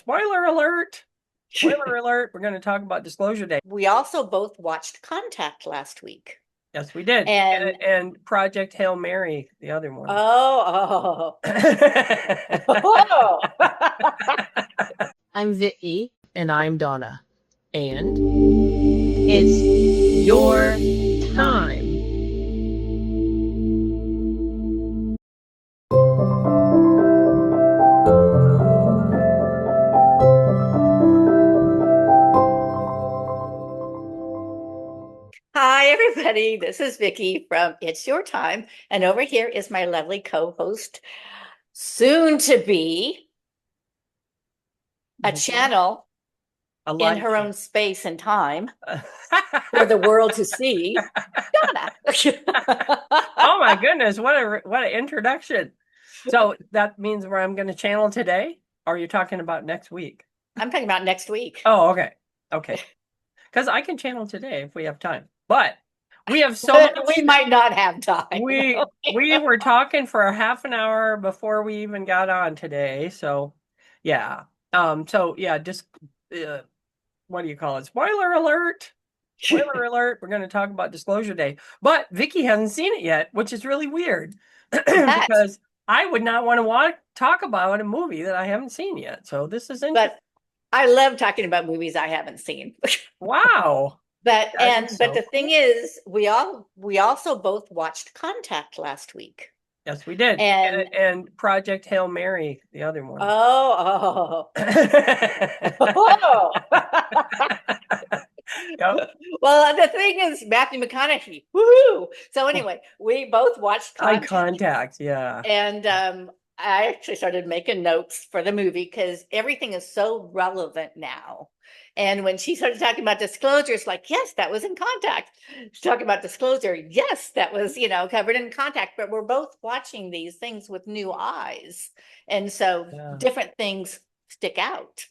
Spoiler alert. Spoiler alert. We're going to talk about Disclosure Day. We also both watched Contact last week. Yes, we did. And And Project Hail Mary, the other one. oh, oh. I'm Vicki. And I'm Dawna. And it's your time. Hi, everybody. This is Vicki from It's Your Time. And over here is my lovely co-host, soon to be a channel A in live her chat. own space and time for the world to see, Dawna. Oh my goodness, what an introduction. So that means where I'm going to channel today? Or are you talking about next week? I'm talking about next week. Oh, okay. Okay. Because I can channel today if we have time. But we have so much. We might not have time. We were talking for a half an hour before we even got on today. So yeah. Just what do you call it? Spoiler alert. Spoiler alert. We're going to talk about Disclosure Day. But Vicki hasn't seen it yet, which is really weird But because I would not want to talk about a movie that I haven't seen yet. So this is interesting. I love talking about movies I haven't seen. Wow. But That is so the thing cool. is, we also both watched Contact last week. Yes, we did. And Project Hail Mary, the other one. Oh. Yep. Well, the thing is, Matthew McConaughey. Woohoo! So anyway, we both watched Eye Contact. contact, yeah. And I actually started making notes for the movie because everything is so relevant now. And when she started talking about disclosure, it's like, yes, that was in Contact. She's talking about disclosure. Yes, that was, covered in Contact. But we're both watching these things with new eyes. And so different things stick out.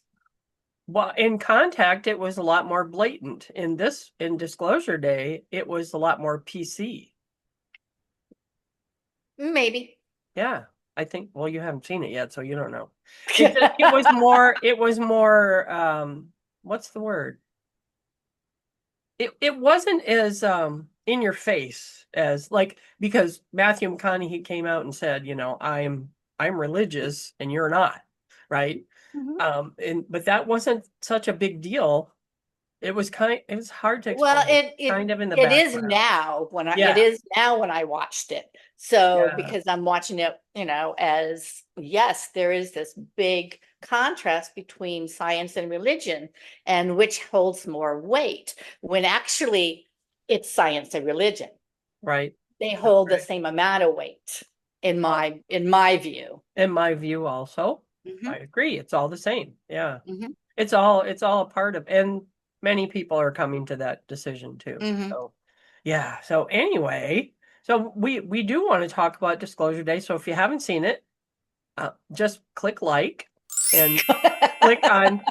Well, in Contact, it was a lot more blatant. In Disclosure Day, it was a lot more PC. Maybe. Yeah, I think, well, you haven't seen it yet, so you don't know. It was more, what's the word? It wasn't as in your face as because Matthew McConaughey came out and said, I'm religious and you're not, right? But that wasn't such a big deal. It was hard to explain. Well, Kind of in the it is background. now Yeah. it is now when I watched it. So Yeah. because I'm watching it, as yes, there is this big contrast between science and religion and which holds more weight when actually it's science and religion. Right. They hold the same amount of weight in my view. In my view also. I agree. It's all the same. Yeah. It's all a part of, and many people are coming to that decision too. So yeah. So anyway, so we do want to talk about Disclosure Day. So if you haven't seen it, just click like and click on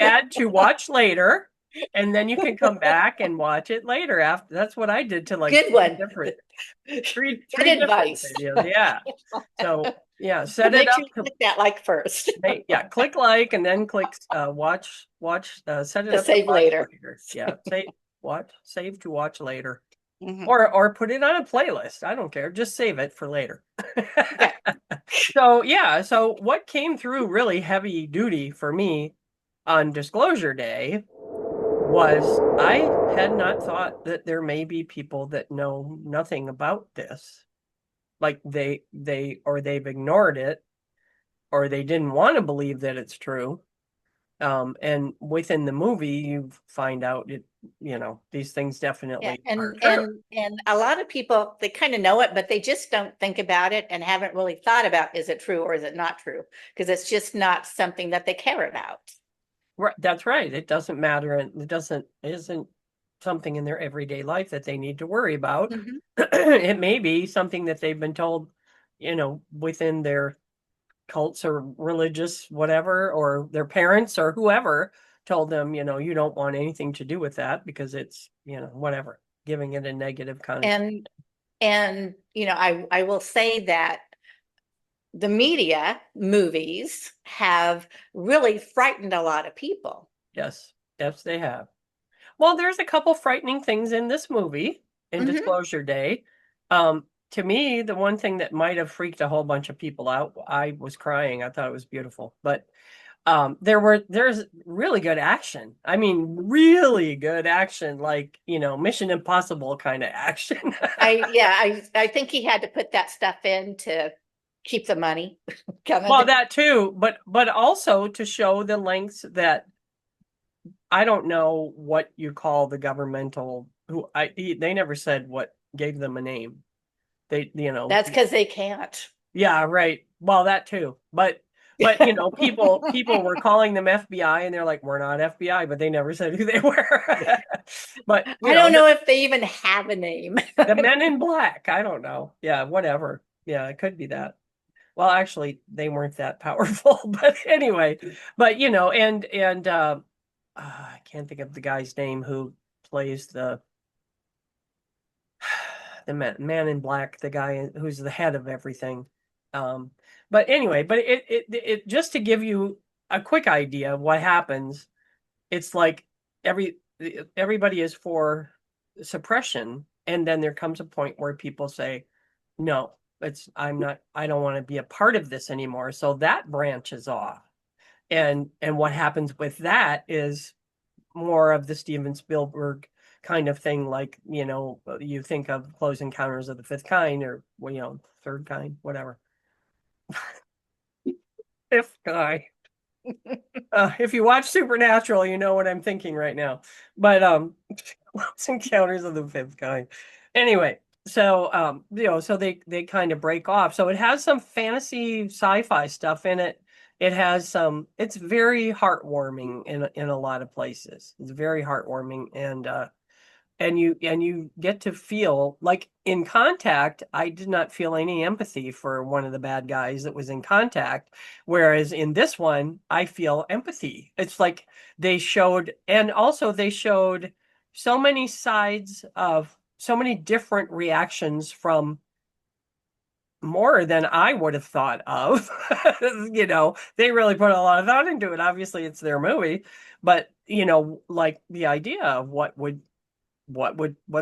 add to watch later, and then you can come back and watch it later. After that's what I did to Good one. three Good advice. videos. Yeah. So yeah, set it up. Click that like first. Yeah, click like and then click watch set it to up save to later. Yeah, save to watch later. Or put it on a playlist. I don't care. Just save it for later. Okay. So what came through really heavy duty for me on Disclosure Day was I had not thought that there may be people that know nothing about this. Like they've ignored it, or they didn't want to believe that it's true. And within the movie, you find out these things definitely are true. And a lot of people, they kind of know it, but they just don't think about it and haven't really thought about, is it true or is it not true? Because it's just not something that they care about. Right, that's right. It doesn't matter, and isn't something in their everyday life that they need to worry about. It may be something that they've been told, within their cults or religious whatever, or their parents or whoever told them, you don't want anything to do with that because it's, whatever, giving it a negative connotation. And I will say that the media movies have really frightened a lot of people. Yes, they have. Well, there's a couple frightening things in this movie, in Disclosure Day. To me, the one thing that might have freaked a whole bunch of people out, I was crying. I thought it was beautiful. But there's really good action. I mean, really good action, like, Mission Impossible kind of action. I think he had to put that stuff in to keep the money coming. Well, that too, but also to show the lengths that I don't know what you call the governmental they never said what gave them a name. That's because they can't. Yeah, right. Well, that too. But people were calling them FBI and they're like, we're not FBI, but they never said who they were. But I don't know if they even have a name. The Men in Black. I don't know. Yeah, whatever. Yeah, it could be that. Well, actually, they weren't that powerful, but anyway. But and I can't think of the guy's name who plays the man in black, the guy who's the head of everything. But anyway, but it just to give you a quick idea of what happens, it's like everybody is for suppression, and then there comes a point where people say, no, I don't want to be a part of this anymore. So that branches off. And what happens with that is more of the Steven Spielberg kind of thing, like, you think of Close Encounters of the Fifth Kind, or third kind, whatever. Fifth kind. If you watch Supernatural, you know what I'm thinking right now. But Close Encounters of the Fifth Kind. Anyway, so so they kind of break off. So it has some fantasy sci-fi stuff in it. It has some. It's very heartwarming in a lot of places. It's very heartwarming, and you get to feel like in Contact. I did not feel any empathy for one of the bad guys that was in Contact, whereas in this one I feel empathy. It's like they showed so many sides of so many different reactions from more than I would have thought of. They really put a lot of thought into it. Obviously, it's their movie, but like the idea of what's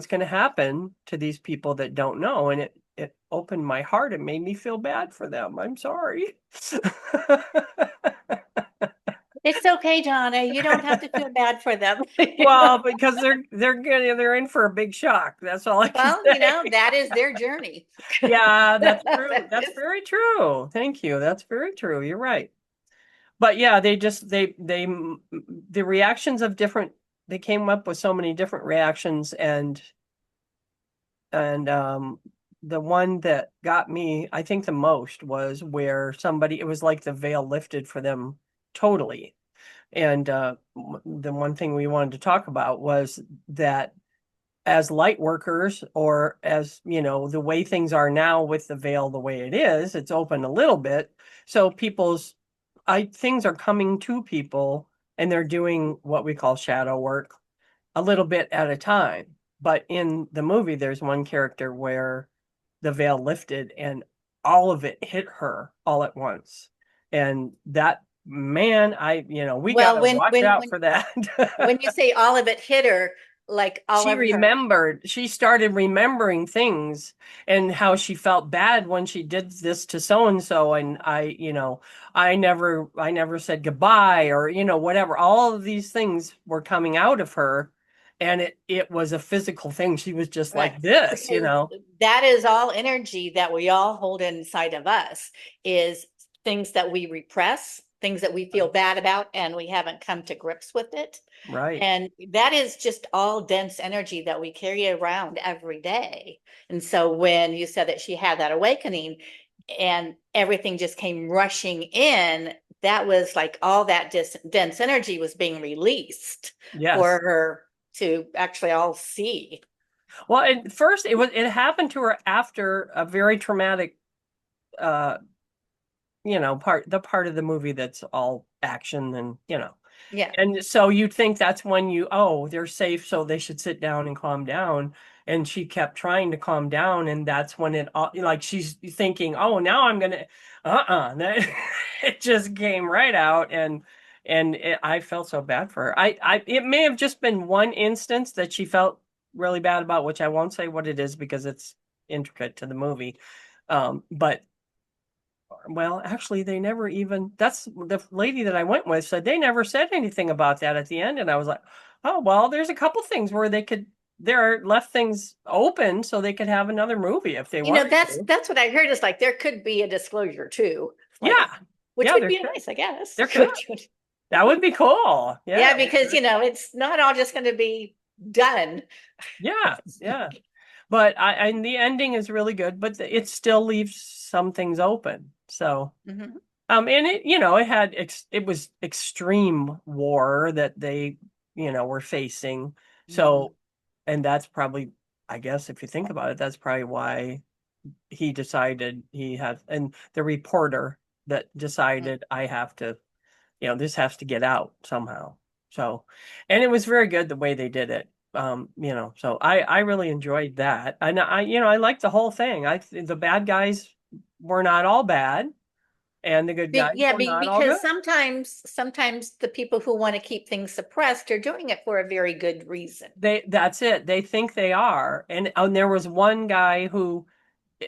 going to happen to these people that don't know, and it opened my heart. It made me feel bad for them. I'm sorry. It's okay, Donna. You don't have to feel bad for them. Well, because they're in for a big shock. That's all I can say. That is their journey. Yeah, that's true. That's very true. Thank you. That's very true. You're right. But yeah, the reactions of different. They came up with so many different reactions, and the one that got me, I think, the most was where it was like the veil lifted for them totally. And the one thing we wanted to talk about was that as light workers, or as the way things are now with the veil the way it is, it's open a little bit. So things are coming to people, and they're doing what we call shadow work a little bit at a time. But in the movie, there's one character where the veil lifted and all of it hit her all at once. And that, man, we got to watch out for that. When you say all of it hit her, like she started remembering things and how she felt bad when she did this to so and so, and I never said goodbye, or whatever. All of these things were coming out of her, and it was a physical thing. She was just like this. That is all energy that we all hold inside of us, is things that we repress, things that we feel bad about, and we haven't come to grips with it. Right. And that is just all dense energy that we carry around every day. And so when you said that she had that awakening and everything just came rushing in, that was like all that dense energy was being released for her to actually all see. Well, at first it happened to her after a very traumatic part of the movie that's all action, and yeah. And so you'd think that's when they're safe, so they should sit down and calm down. and she kept trying to calm down, and that's when it all, like, she's thinking, oh, now I'm gonna that it just came right out, and I felt so bad for her. It may have just been one instance that she felt really bad about, which I won't say what it is because it's intricate to the movie. But well, actually, they never even, that's the lady that I went with said they never said anything about that at the end. And I was like, oh, well, there's a couple things where they're left things open so they could have another movie if they want to. That's what I heard, is like there could be a disclosure too. Like, Yeah. which Yeah, would be nice, I guess. there could. That would be cool. Yeah. Yeah, because it's not all just going to be done. Yeah. Yeah. But and the ending is really good, but it still leaves some things open. So, Mhm. and it was extreme war that they, were facing. So, and that's probably, I guess, if you think about it, that's probably why he decided and the reporter that decided I have to, this has to get out somehow. So, and it was very good the way they did it. So I really enjoyed that. And I liked the whole thing. The bad guys were not all bad, and the good guys were not all because good. sometimes the people who want to keep things suppressed are doing it for a very good reason. That's it. They think they are. And there was one guy who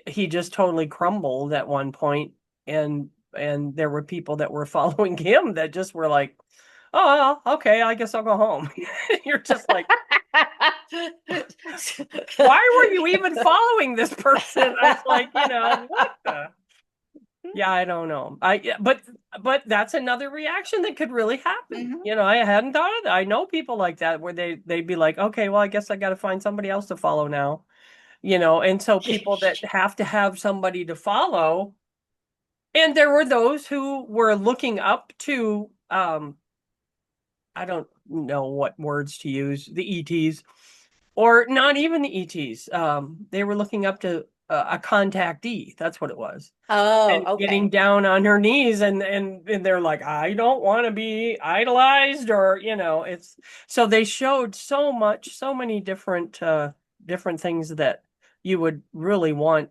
he just totally crumbled at one point, and there were people that were following him that just were like, oh, well, okay, I guess I'll go home. You're just like, why were you even following this person? I was like, what the? Yeah, I don't know. But that's another reaction that could really happen. I hadn't thought of that. I know people like that where they'd be like, okay, well, I guess I got to find somebody else to follow now. And so people that have to have somebody to follow, and there were those who were looking up to I don't know what words to use, the ETs, or not even the ETs. They were looking up to a contactee. That's what it was. Oh, And okay. getting down on her knees, and they're like, I don't want to be idolized, or it's so they showed so many different things that you would really want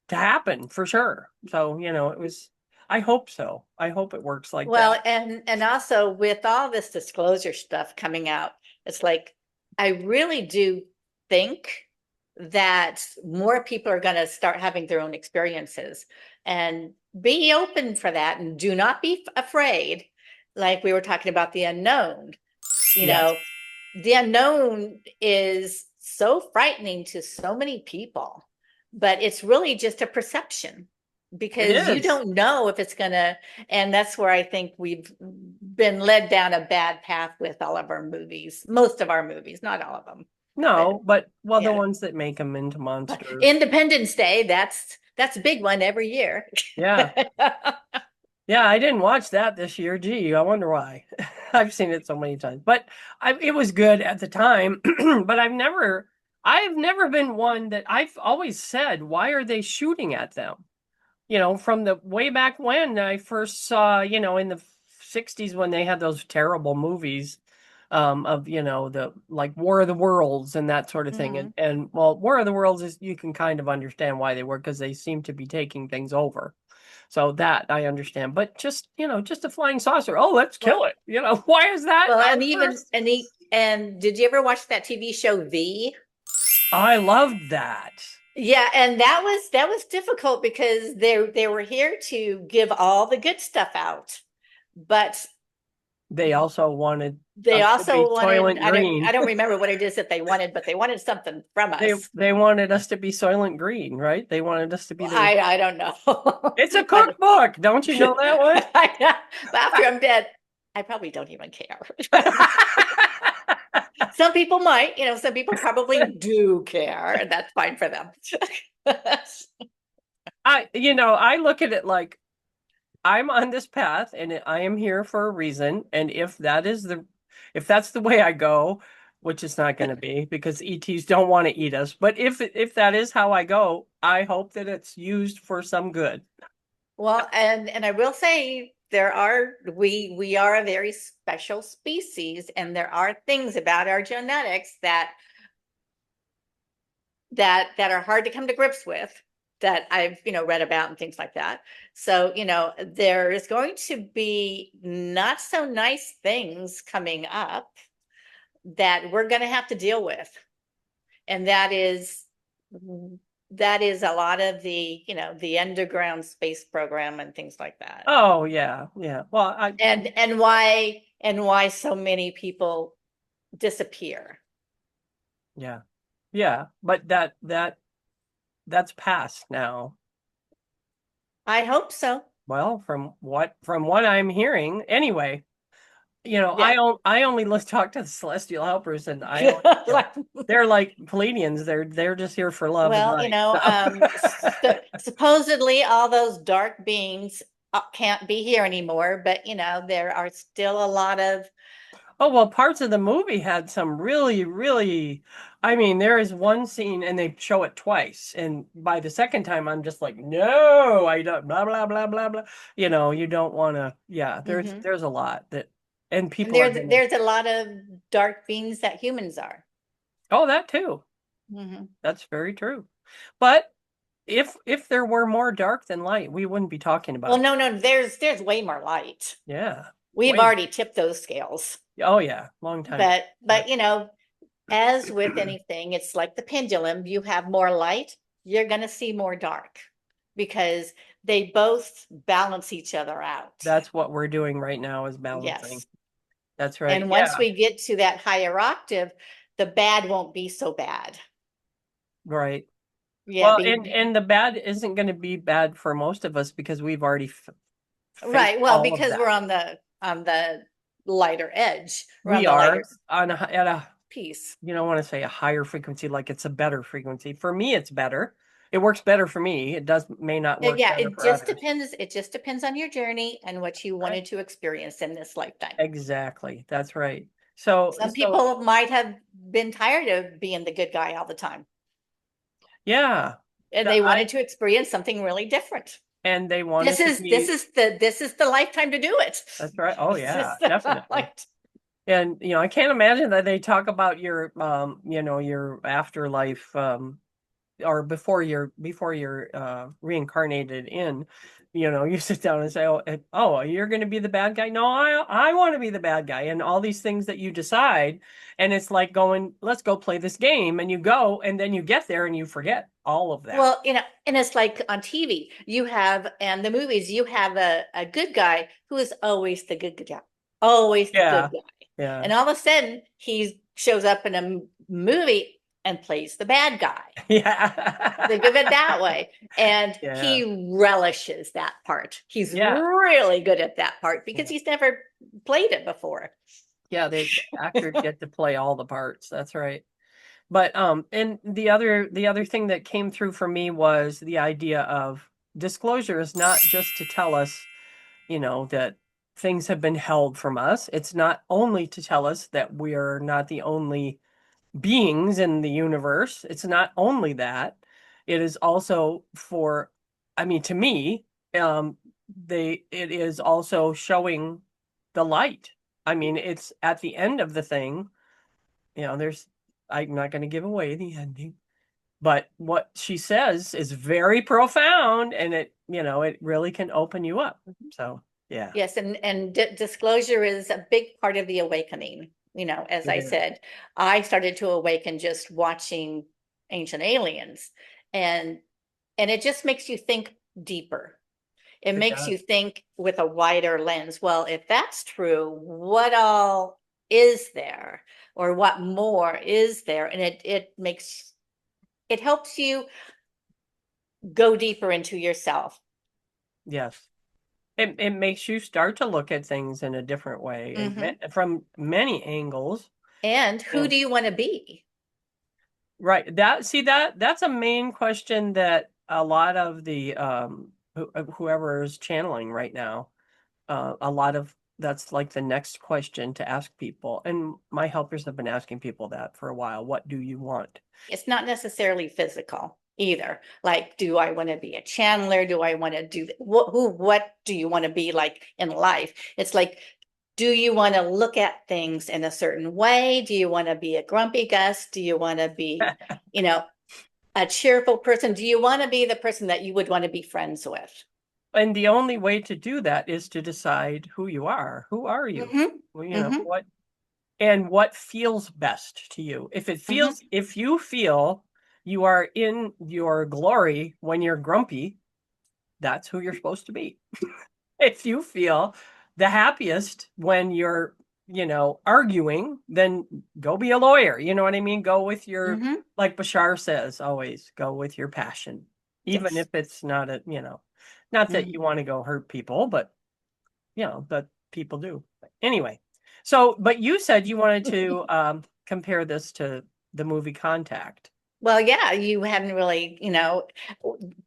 to happen for sure. So it was. I hope so. I hope it works like that. And also with all this disclosure stuff coming out, it's like I really do think that more people are going to start having their own experiences, and be open for that, and do not be afraid. Like we were talking about the unknown, the unknown is so frightening to so many people, but it's really just a perception, because you don't know if it's gonna, and that's where I think we've been led down a bad path with all of our movies, most of our movies, not all of them. No, but the ones that make them into monsters. Independence Day, that's a big one every year. Yeah. Yeah, I didn't watch that this year. Gee, I wonder why. I've seen it so many times. But it was good at the time, but I've never been one that I've always said, why are they shooting at them? From the way back when I first saw, in the 60s when they had those terrible movies of, the like War of the Worlds and that sort of thing. And well, War of the Worlds is, you can kind of understand why they were, because they seem to be taking things over. So that I understand, but just a flying saucer. Oh, let's kill it. Why is that? Well, and did you ever watch that TV show V? I loved that. Yeah, and that was difficult because they were here to give all the good stuff out, but they also wanted Soylent Green. I don't remember what it is that they wanted, but they wanted something from us. They wanted us to be Soylent Green, right? They wanted us to be I don't know. It's a cookbook. Don't you know that one? But after I'm dead, I probably don't even care. Some people might, some people probably do care, and that's fine for them. I look at it like I'm on this path and I am here for a reason. And if that's the way I go, which it's not going to be, because ETs don't want to eat us. But if that is how I go, I hope that it's used for some good. Well, and I will say we are a very special species, and there are things about our genetics that that are hard to come to grips with, that I've, read about and things like that. So, there is going to be not so nice things coming up that we're going to have to deal with. And that is a lot of the, the underground space program and things like that. Oh yeah. Well, and why so many people disappear. Yeah. But that's past now. I hope so. Well, from what I'm hearing, anyway. Yeah. I only talk to the celestial helpers, and they're like Pleiadians. They're just here for love. Well, and light, so. Supposedly all those dark beings can't be here anymore, but there are still a lot of. Oh, well, parts of the movie had some really, really, I mean, there is one scene and they show it twice. And by the second time, I'm just like, no, I don't, blah, blah, blah, blah, blah. You don't want to, there's a lot that, and people there's a lot of dark beings that humans are. Oh, that too. That's very true. But if there were more dark than light, we wouldn't be talking about it. Well, no, there's way more light. Yeah. We've already tipped those scales. Oh yeah, long time. But as with anything, it's like the pendulum. You have more light, you're going to see more dark, because they both balance each other out. That's what we're doing right now, is balancing. Yes. That's right. And once we get to that higher octave, the bad won't be so bad. Right. Yeah. Well, and the bad isn't going to be bad for most of us, because we've already right. Well, because we're on the lighter edge. We are at a piece. You don't want to say a higher frequency, like it's a better frequency. For me, it's better. It works better for me. It may not work. Yeah, it just depends. It just depends on your journey and what you wanted to experience in this lifetime. Exactly. That's right. So some people might have been tired of being the good guy all the time. Yeah. And they wanted to experience something really different. And they wanted this is the lifetime to do it. That's right. Oh yeah, definitely. And I can't imagine that they talk about your your afterlife or before you're reincarnated in, you sit down and say, oh, you're going to be the bad guy. No, I want to be the bad guy, and all these things that you decide. And it's like going, let's go play this game. And you go, and then you get there and you forget all of that. Well, and it's like on TV, and the movies, you have a good guy who is always the good guy, always the good guy. Yeah. And all of a sudden he shows up in a movie and plays the bad guy. Yeah. Think of it that way. And he relishes that part. He's really good at that part, because he's never played it before. Yeah, the actors get to play all the parts. That's right. But and the other thing that came through for me was the idea of disclosure is not just to tell us, that things have been held from us. It's not only to tell us that we're not the only beings in the universe. It's not only that. It is also to me, it is also showing the light. It's at the end of the thing. I'm not going to give away the ending, but what she says is very profound, and it really can open you up. So, yeah. Yes. And disclosure is a big part of the awakening. As I said, I started to awaken just watching Ancient Aliens, and it just makes you think deeper. It makes you think with a wider lens. Well, if that's true, what all is there, or what more is there? And it helps you go deeper into yourself. Yes. It makes you start to look at things in a different way, and from many angles. And who do you want to be? Right. That's a main question that a lot of the whoever is channeling right now, that's like the next question to ask people. And my helpers have been asking people that for a while. What do you want? It's not necessarily physical either. Like, do I want to be a channeler? Do I want to do what do you want to be like in life? It's like, do you want to look at things in a certain way? Do you want to be a grumpy Gus? Do you want to be, A cheerful person. Do you want to be the person that you would want to be friends with? And the only way to do that is to decide who you are. Who are you? Mm-hmm. Well, Mm-hmm. what feels best to you. Mm-hmm. If you feel you are in your glory when you're grumpy, that's who you're supposed to be. If you feel the happiest when you're, arguing, then go be a lawyer. You know what I mean? Go with your, Mm-hmm. like Bashar says, always go with your passion, even Yes. if it's not not that Mm-hmm. you want to go hurt people, but that people do. Anyway, so, but you said you wanted to compare this to the movie Contact. Well, yeah, you hadn't really,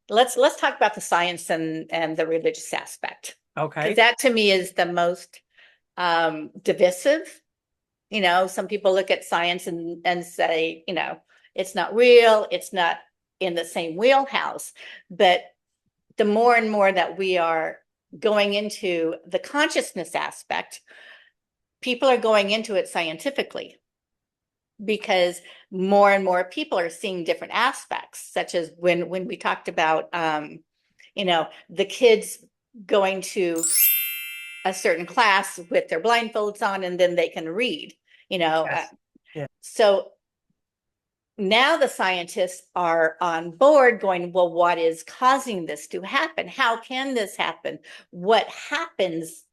let's talk about the science and the religious aspect. Because Okay. that to me is the most divisive. Some people look at science and say, it's not real, it's not in the same wheelhouse. But the more and more that we are going into the consciousness aspect, people are going into it scientifically because more and more people are seeing different aspects, such as when we talked about, the kids going to a certain class with their blindfolds on and then they can read, you know. Yes. Yeah. So now the scientists are on board going, well, what is causing this to happen? How can this happen? What happens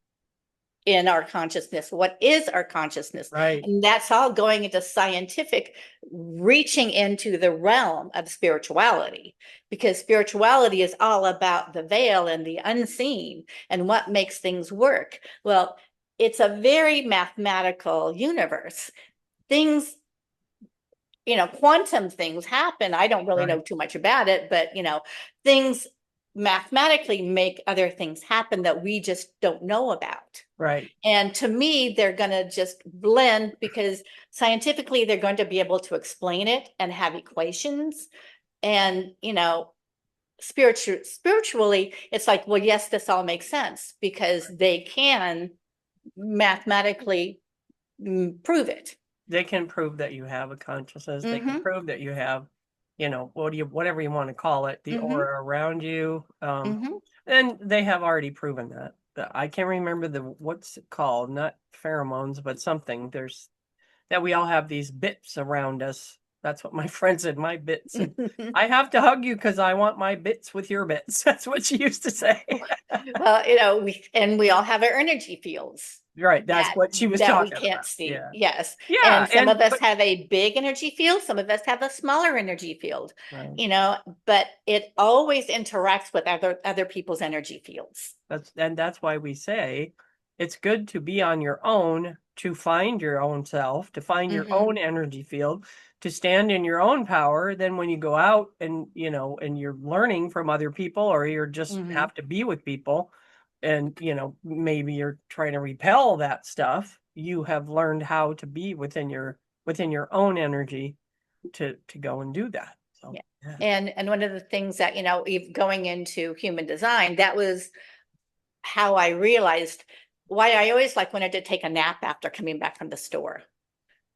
in our consciousness? What is our consciousness? Right. And that's all going into scientific, reaching into the realm of spirituality, because spirituality is all about the veil and the unseen and what makes things work. Well, it's a very mathematical universe. Things, quantum things happen. I don't really know Right. too much about it, but things mathematically make other things happen that we just don't know about. Right. And to me, they're going to just blend because scientifically they're going to be able to explain it and have equations. And, spiritually, it's like, well, yes, this all makes sense because they can mathematically prove it. They can prove that you have a consciousness. They can Mm-hmm. prove that you have, whatever you want to call it, the Mm-hmm. aura around you. Mm-hmm. And they have already proven that. I can't remember what's it called, not pheromones, but something. There's that we all have these bits around us. That's what my friend said, my bits. And I have to hug you because I want my bits with your bits. That's what she used to say. Well, we all have our energy fields Right. That's that what she was we talking can't about. see. Yeah. Yes. Yeah. And some of us But have a big energy field, some of us have a smaller energy field, right. But it always interacts with other people's energy fields. That's why we say it's good to be on your own, to find your own self, to find your Mm-hmm. own energy field, to stand in your own power. Then when you go out and and you're learning from other people, or you're just Mm-hmm. have to be with people, and maybe you're trying to repel that stuff, you have learned how to be within your own energy to go and do that. So Yeah. yeah. And one of the things that, going into human design, that was how I realized why I always wanted to take a nap after coming back from the store.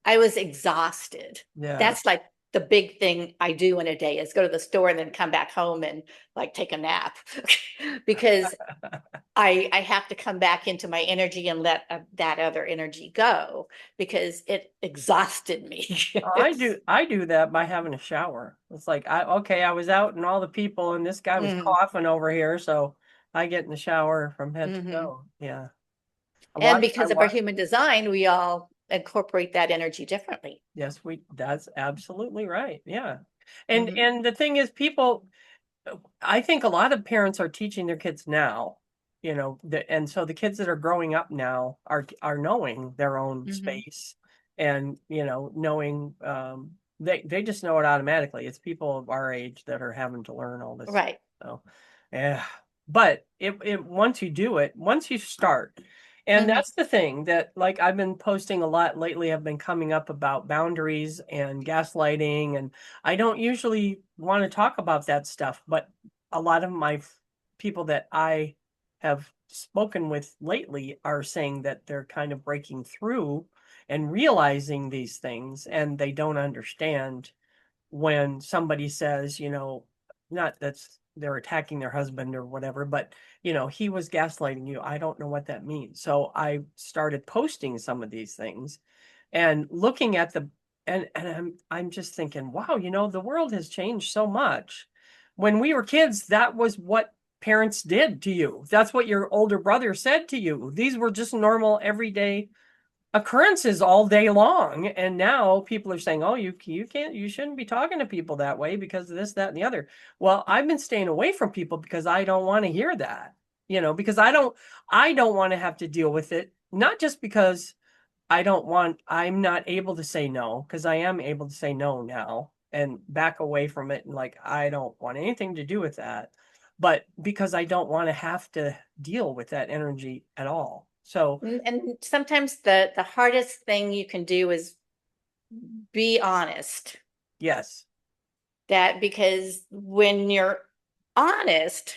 I was exhausted. Yeah. That's like the big thing I do in a day is go to the store and then come back home and take a nap because I have to come back into my energy and let that other energy go because it exhausted me. I do that by having a shower. It's like I was out and all the people and this guy was Mm, coughing over here, so I get in the shower from head to mhm. toe. Yeah. And I because of our wash. human design, we all incorporate that energy differently. Yes, that's absolutely right. Yeah. And Mhm. and the thing is, I think a lot of parents are teaching their kids now, and so the kids that are growing up now are knowing their own Mhm. space, and knowing, they just know it automatically. It's people of our age that are having to learn all this. Right. So yeah, but it once you do it, once you start, and Mhm. that's the thing that, like, I've been posting a lot lately. I've been coming up about boundaries and gaslighting, and I don't usually want to talk about that stuff, but a lot of my people that I have spoken with lately are saying that they're kind of breaking through and realizing these things, and they don't understand when somebody says, not that's they're attacking their husband or whatever, but he was gaslighting you. I don't know what that means. So I started posting some of these things and looking at and I'm just thinking, wow, the world has changed so much. When we were kids, that was what parents did to you. That's what your older brother said to you. These were just normal everyday occurrences all day long. And now people are saying, oh, you shouldn't be talking to people that way because of this, that, and the other. Well, I've been staying away from people because I don't want to hear that, because I don't want to have to deal with it. Not just because I'm not able to say no, because I am able to say no now and back away from it. And like, I don't want anything to do with that, but because I don't want to have to deal with that energy at all. So, and sometimes the hardest thing you can do is be honest. yes. That because when you're honest,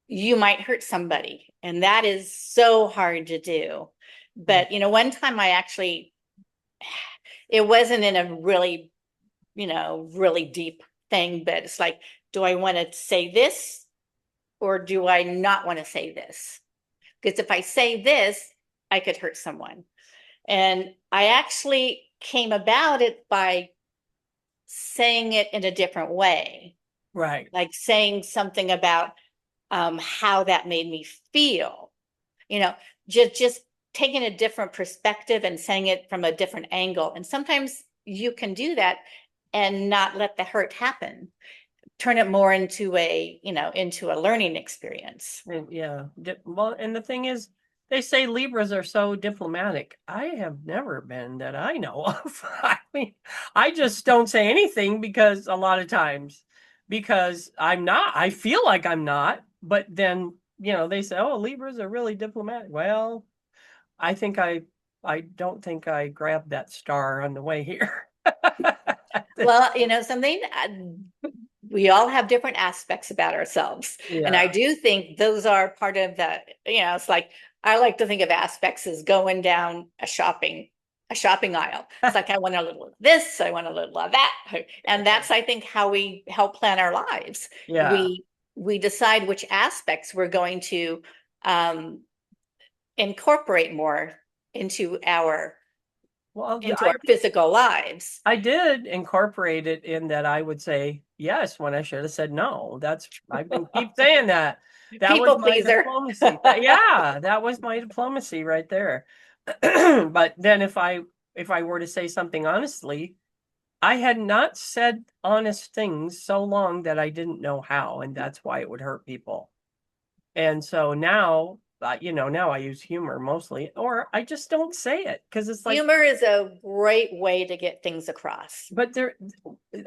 you might hurt somebody, and that is so hard to do. But one time it wasn't in a really, really deep thing, but it's like, do I want to say this or do I not want to say this? Because if I say this, I could hurt someone. And I actually came about it by saying it in a different way. Right. Like saying something about how that made me feel. Just taking a different perspective and saying it from a different angle. And sometimes you can do that and not let the hurt happen. Turn it more into a learning experience. And yeah. Well, and the thing is, they say Libras are so diplomatic. I have never been that I know of. I mean, I just don't say anything because a lot of times, because I'm not, I feel like I'm not, but then, they say, oh, Libras are really diplomatic. Well, I don't think I grabbed that star on the way here. Well, something, we all have different aspects about ourselves. Yeah. And I do think those are part of the, it's like, I like to think of aspects as going down a shopping aisle. It's like, I want a little of this, I want a little of that. And that's, I think, how we help plan our lives. Yeah. We decide which aspects we're going to incorporate more into our physical lives. I did incorporate it in that I would say yes when I should have said no. I've been keep saying that. That People was my pleaser. diplomacy. Yeah, that was my diplomacy right there. But then if I were to say something honestly, I had not said honest things so long that I didn't know how, and that's why it would hurt people. And so now, now I use humor mostly, or I just don't say it because it's like humor is a great way to get things across. But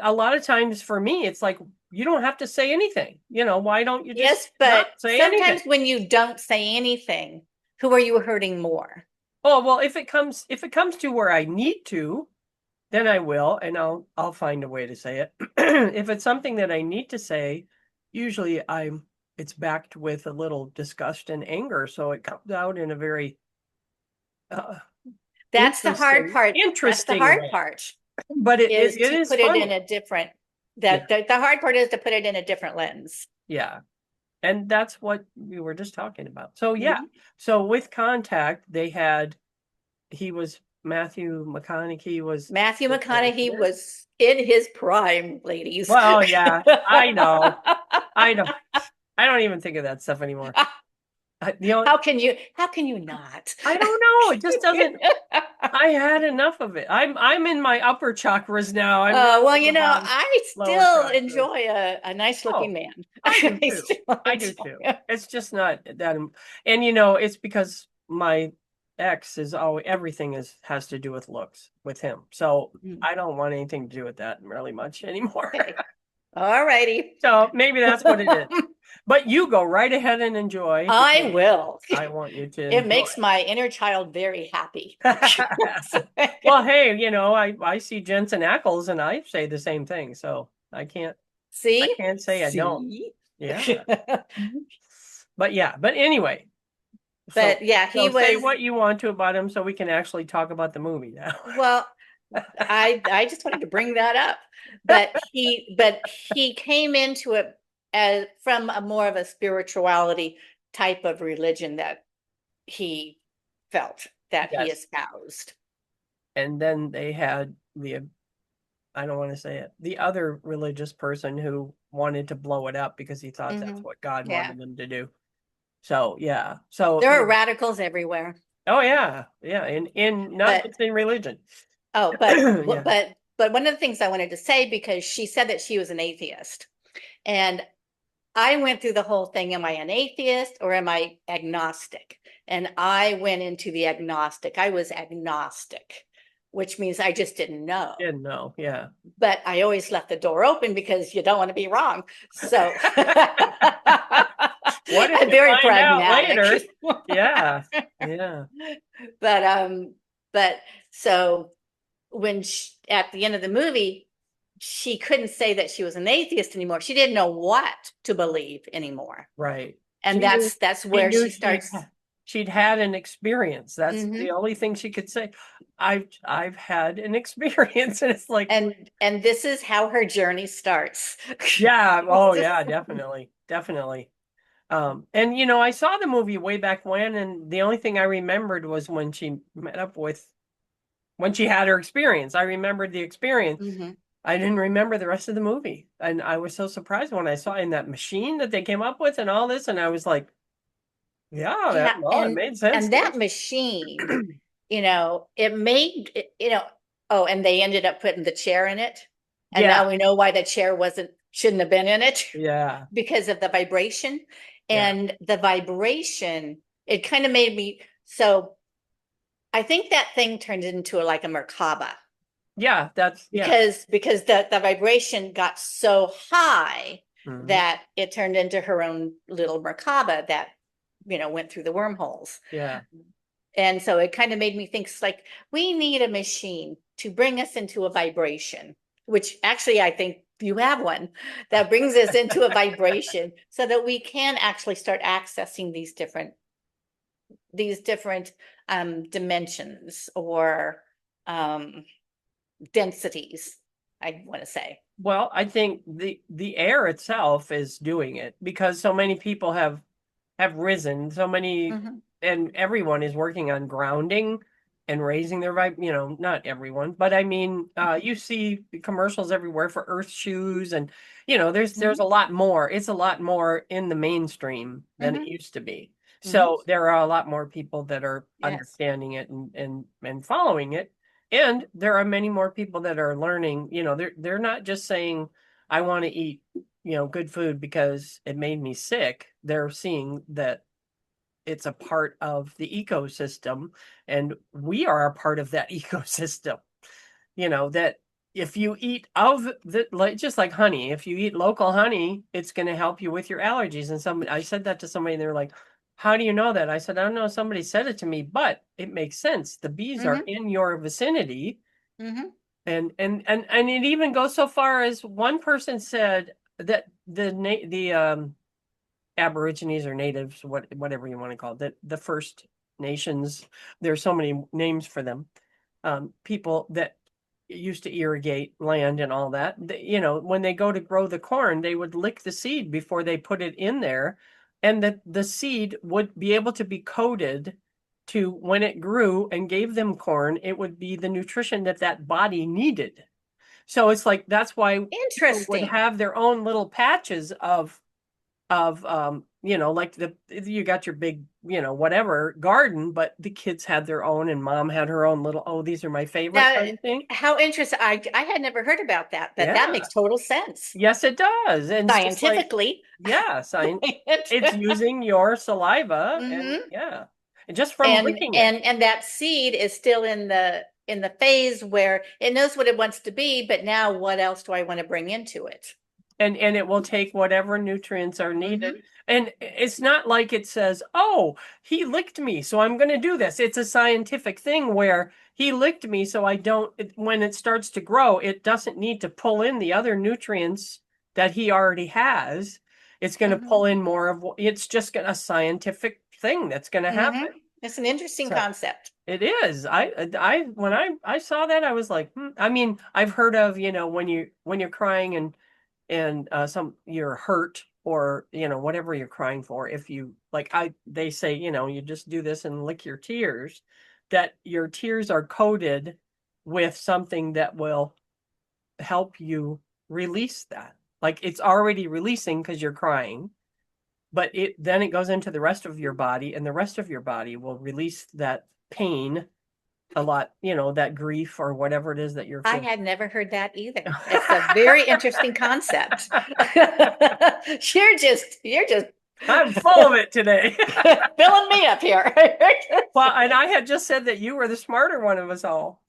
a lot of times for me, it's like, you don't have to say anything. Why don't you just but say sometimes anything? When you don't say anything, who are you hurting more? Oh, well, if it comes to where I need to, then I will, and I'll find a way to say it. If it's something that I need to say, usually it's backed with a little disgust and anger, so it comes out in a very that's the hard part. Interesting. That's the hard part. But it is put funny. It in a different. The hard part is to put it in a different lens. Yeah. And that's what we were just talking about. So yeah. Mm-hmm. So with Contact, he was Matthew McConaughey was in his prime, ladies. Well, yeah, I know. I don't even think of that stuff anymore. How can you not? I don't know. It just doesn't. I had enough of it. I'm in my upper chakras now. I still enjoy a nice looking man. I do too. I do too. It's just not that. And it's because my ex is always everything has to do with looks with him. So I don't want anything to do with that really much anymore. Okay. All righty. So maybe that's what it is. But you go right ahead and enjoy. I will. I want you to. It makes my inner child very happy. Well, hey, I see Jensen Ackles and I say the same thing. So I can't say I don't. Yeah. But anyway. But he was. Say what you want to about him so we can actually talk about the movie now. Well, I just wanted to bring that up. But he came into it as from a more of a spirituality type of religion that he felt that he Yes. espoused. And then they had I don't want to say it, the other religious person who wanted to blow it up because he thought that's what God Yeah. wanted them to do. So, yeah. So There are radicals everywhere. oh yeah. Yeah. In not just in religion. Oh, Yeah. but one of the things I wanted to say, because she said that she was an atheist, and I went through the whole thing. Am I an atheist or am I agnostic? And I went into the agnostic. I was agnostic, which means I just didn't know. Didn't know. Yeah. But I always left the door open because you don't want to be wrong. So What if I'm you very find out pragmatic. later? Yeah. Yeah. But so when at the end of the movie, she couldn't say that she was an atheist anymore. She didn't know what to believe anymore. Right. And that's where she starts. She'd had an experience. That's the only thing she could say. I've had an experience, and it's like, and this is how her journey starts. yeah. Oh yeah, definitely. Definitely. And I saw the movie way back when, and the only thing I remembered was when she when she had her experience. I remembered the experience. I didn't remember the rest of the movie. And I was so surprised when I saw in that machine that they came up with and all this. And I was like, yeah, it made sense. And that machine, it made, oh, and they ended up putting the chair in it. And now we know why the chair shouldn't have been in it. Yeah. Because of the vibration. And the vibration, it kind of made me, so I think that thing turned into like a Merkaba. Yeah, because the vibration got so high that it turned into her own little Merkaba that went through the wormholes. Yeah. And so it kind of made me think, it's like, we need a machine to bring us into a vibration, which actually I think you have one that brings us into a vibration so that we can actually start accessing these different dimensions or densities, I want to say. Well, I think the air itself is doing it because so many people have risen, so many, and everyone is working on grounding and raising their vibe. Not everyone, but I mean, you see commercials everywhere for earth shoes, and there's a lot more. It's a lot more in the mainstream than it used to be. So there are a lot more people that are understanding it and following it. And there are many more people that are learning, they're not just saying, I want to eat, good food because it made me sick. They're seeing that it's a part of the ecosystem, and we are a part of that ecosystem. That if you eat just like honey, if you eat local honey, it's going to help you with your allergies. And I said that to somebody, and they're like, how do you know that? I said, I don't know. Somebody said it to me, but it makes sense. The bees are in your vicinity. And it even goes so far as one person said that the Aborigines or natives, whatever you want to call it, the First Nations, there's so many names for them, people that used to irrigate land and all that, when they go to grow the corn, they would lick the seed before they put it in there. And that the seed would be able to be coded to when it grew and gave them corn, it would be the nutrition that body needed. So it's like, that's why people would have their own little patches of like you got your big, whatever garden, but the kids had their own, and mom had her own little, oh, these are my favorite kind of thing. How interesting. I had never heard about that, but that makes total sense. Yes, it does. And scientifically. It's using your saliva and just from licking it. And that seed is still in the phase where it knows what it wants to be, but now what else do I want to bring into it? And it will take whatever nutrients are needed. And it's not like it says, oh, he licked me, so I'm going to do this. It's a scientific thing where he licked me, so when it starts to grow, it doesn't need to pull in the other nutrients that he already has. It's going to pull in more of, it's just a scientific thing that's going to happen. It's an interesting concept. It is. When I saw that, I was like, I mean, I've heard of, when you're crying and you're hurt, or whatever you're crying for, if you like, they say, you just do this and lick your tears, that your tears are coated with something that will help you release that. Like, it's already releasing because you're crying, but then it goes into the rest of your body, and the rest of your body will release that pain a lot, that grief or whatever it is that you're feeling. I had never heard that either. It's a very interesting concept. You're just I'm full of it today. filling me up here. Well, and I had just said that you were the smarter one of us all.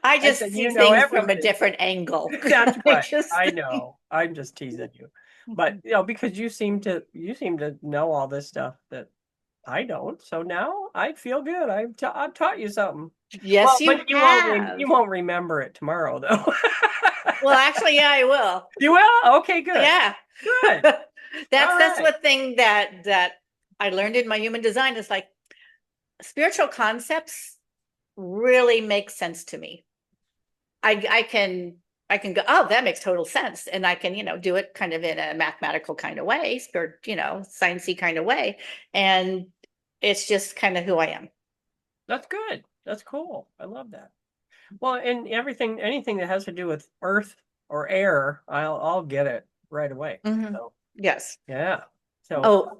I just see things from a different angle. That's right. I know. I'm just teasing you. But because you seem to know all this stuff that I don't. So now I feel good. I've taught you something. Yes, but you won't remember it tomorrow, though. Well, actually, yeah, I will. You will? Okay, good. Yeah, good. That's one thing that I learned in my human design is like spiritual concepts really make sense to me. I can go, oh, that makes total sense, and I can do it kind of in a mathematical kind of way, sciencey kind of way, and it's just kind of who I am. That's good. That's cool. I love that. Well, and anything that has to do with earth or air, I'll get it right away. Mm-hmm. So, yes. Yeah. So.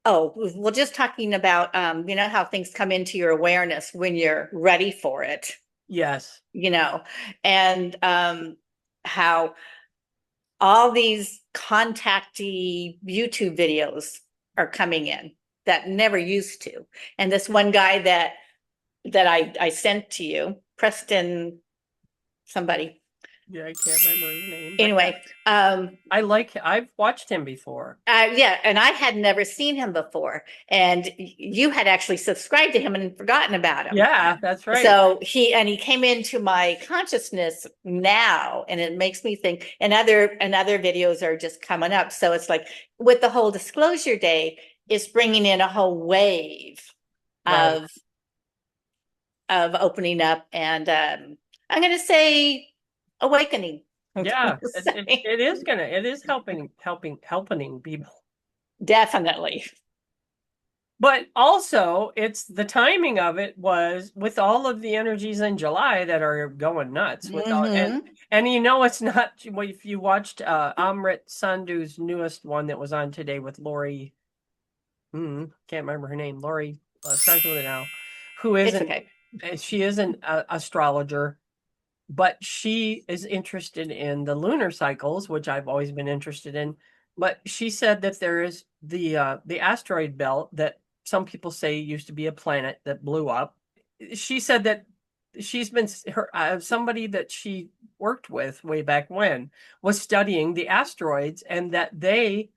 Well, just talking about how things come into your awareness when you're ready for it. Yes. And how all these contacty YouTube videos are coming in that never used to. And this one guy that I sent to you, Preston somebody. Yeah, I can't remember his name. Anyway, I've watched him before. Yeah, and I had never seen him before, and you had actually subscribed to him and forgotten about him. Yeah, that's right. So he came into my consciousness now, and it makes me think. And other videos are just coming up. So it's like with the whole Disclosure Day, it's bringing in a whole wave of opening up, and I'm going to say awakening. Yeah, it is helping people. Definitely. But also, it's the timing of it was with all of the energies in July that are going nuts with all, and it's not, if you watched Amrit Sandhu's newest one that was on today with Lori, can't remember her name. Lori starts with it now, who isn't, she is an astrologer, but she is interested in the lunar cycles, which I've always been interested in. But she said that there is the asteroid belt that some people say used to be a planet that blew up. She said that she's been somebody that she worked with way back when was studying the asteroids, and that they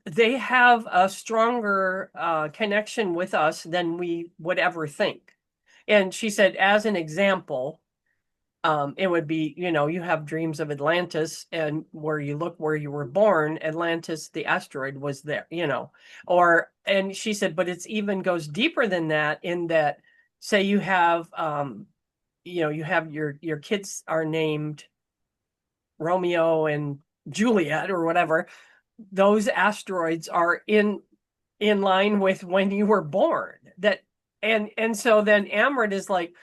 have a stronger connection with us than we would ever think. And she said, as an example, it would be, you have dreams of Atlantis, and where you look where you were born, Atlantis, the asteroid was there, and she said, but it's even goes deeper than that, in that, say you have, you have your kids are named Romeo and Juliet or whatever. Those asteroids are in line with when you were born. And so then Amrit is like,